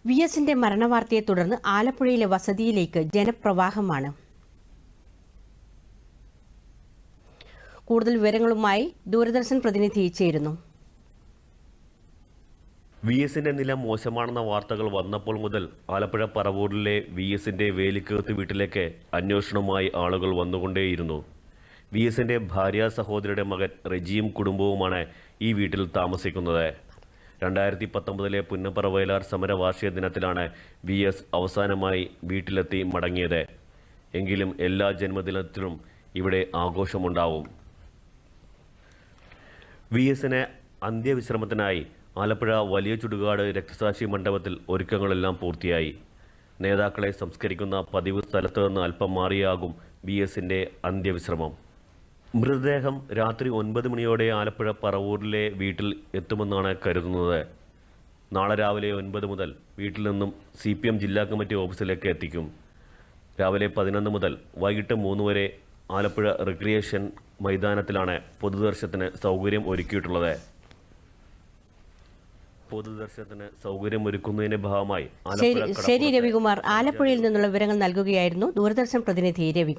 വി.എസിന്റെ മരണവാർത്തയെ തുടർന്ന് ആലപ്പുഴയിലെ വസതിയിലേക്ക് ജനപ്രവാഹമാണ്. കൂടുതൽ വിവരങ്ങളുമായി ദൂരദർശൻ പ്രതിനിധി ചേരുന്നു. വി.എസിന്റെ നില മോശമാണെന്ന വാർത്തകൾ വന്നപ്പോൾ മുതൽ ആലപ്പുഴ പറവൂരിലെ വി.എസിന്റെ വേലിക്കകത്ത് വീട്ടിലേക്ക് അന്വേഷണവുമായി ആളുകൾ വന്നുകൊണ്ടേയിരുന്നു. വി.എസിന്റെ ഭാര്യ സഹോദരിയുടെ മകൻ റെജിയും കുടുംബവുമാണ് ഈ വീട്ടിൽ താമസിക്കുന്നത്. 2019 പുന്നപ്പറ വയലാർ സമര വാർഷിക ദിനത്തിലാണ് വി.എസ് അവസാനമായി വീട്ടിലെത്തി മടങ്ങിയത്. എങ്കിലും എല്ലാ ജന്മദിനത്തിലും ഇവിടെ ആഘോഷമുണ്ടാവും. വി.എസിന് അന്ത്യവിശ്രമത്തിനായി ആലപ്പുഴ വലിയ ചുടുകാട് രക്തസാക്ഷി മണ്ഡപത്തിൽ ഒരുക്കങ്ങളെല്ലാം പൂർത്തിയായി. നേതാക്കളെ സംസ്കരിക്കുന്ന പതിവ് സ്ഥലത്ത് നിന്ന് അല്പം മാറിയാകും വി.എസിന്റെ അന്ത്യവിശ്രമം. മൃതദേഹം രാത്രി 9 മണിയോടെ ആലപ്പുഴ പറവൂരിലെ വീട്ടിൽ എത്തുമെന്നാണ് കരുതുന്നത്. നാളെ രാവിലെ 9 മുതൽ വീട്ടിൽ നിന്നും CPM ജില്ലാ കമ്മിറ്റി ഓഫീസിലേക്ക് എത്തിക്കും. രാവിലെ 11 മുതൽ വൈകിട്ട് 3 വരെ ആലപ്പുഴ റിക്രിയേഷൻ മൈതാനത്തിലാണ് പൊതുദർശനത്തിന് സൗകര്യം ഒരുക്കിയിട്ടുള്ളത്. പൊതുദർശനത്തിന് സൗകര്യമൊരുക്കുന്നതിന്റെ ഭാഗമായി ശരി രവികുമാർ, ആലപ്പുഴയിൽ നിന്നുള്ള വിവരങ്ങൾ നൽകുകയായിരുന്നു ദൂരദർശൻ പ്രതിനിധി രവികുമാർ.